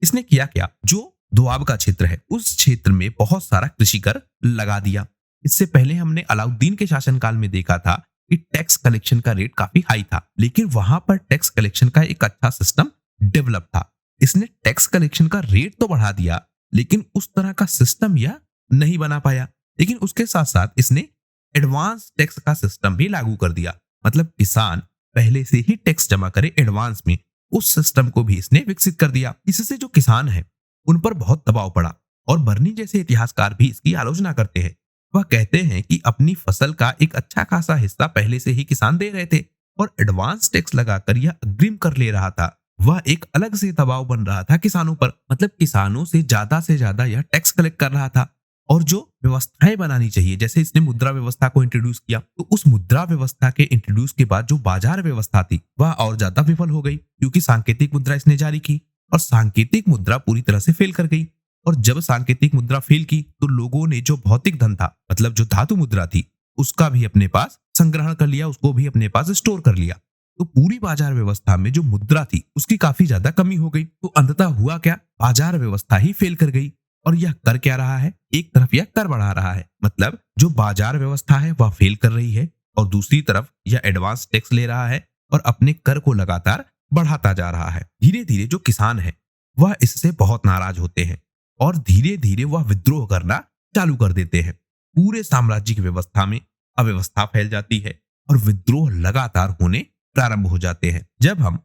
इसने किया क्या, जो दोआब का क्षेत्र है उस क्षेत्र में बहुत सारा कृषि कर लगा दिया। इससे पहले हमने अलाउद्दीन के शासनकाल में देखा था कि टैक्स कलेक्शन का रेट काफी हाई था, लेकिन वहां पर टैक्स कलेक्शन का एक अच्छा सिस्टम डेवलप था। इसने टैक्स कलेक्शन का रेट तो बढ़ा दिया, लेकिन उस तरह का सिस्टम यह नहीं बना पाया। लेकिन उसके साथ साथ इसने एडवांस टैक्स का सिस्टम भी लागू कर दिया, मतलब किसान पहले से ही टैक्स जमा करे एडवांस में, उस सिस्टम को भी इसने विकसित कर दिया। इससे जो किसान है उन पर बहुत दबाव पड़ा और बर्नी जैसे इतिहासकार भी इसकी आलोचना करते हैं। वह कहते हैं कि अपनी फसल का एक अच्छा खासा हिस्सा पहले से ही किसान दे रहे थे और एडवांस टैक्स लगाकर यह अग्रिम कर ले रहा था। वह एक अलग से दबाव बन रहा था किसानों पर, मतलब किसानों से ज्यादा यह टैक्स कलेक्ट कर रहा था। और जो व्यवस्थाएं बनानी चाहिए, जैसे इसने मुद्रा व्यवस्था को इंट्रोड्यूस किया, तो उस मुद्रा व्यवस्था के इंट्रोड्यूस के बाद जो बाजार व्यवस्था थी वह और ज्यादा विफल हो गई, क्योंकि सांकेतिक मुद्रा इसने जारी की और सांकेतिक मुद्रा पूरी तरह से फेल कर गई। और जब सांकेतिक मुद्रा फेल की तो लोगों ने जो भौतिक धन था, मतलब जो धातु मुद्रा थी, उसका भी अपने पास संग्रहण कर लिया, उसको भी अपने पास स्टोर कर लिया। तो पूरी बाजार व्यवस्था में जो मुद्रा थी उसकी काफी ज्यादा कमी हो गई। तो अंततः हुआ क्या, बाजार व्यवस्था ही फेल कर गई। और यह कर क्या रहा है, एक तरफ यह कर बढ़ा रहा है, मतलब जो बाजार व्यवस्था है वह फेल कर रही है, और दूसरी तरफ यह एडवांस टैक्स ले रहा है और अपने कर को लगातार बढ़ाता जा रहा है। धीरे धीरे जो किसान है वह इससे बहुत नाराज होते हैं और धीरे धीरे वह विद्रोह करना चालू कर देते हैं। पूरे साम्राज्य की व्यवस्था में अव्यवस्था फैल जाती है और विद्रोह लगातार होने प्रारंभ हो जाते हैं। जब हम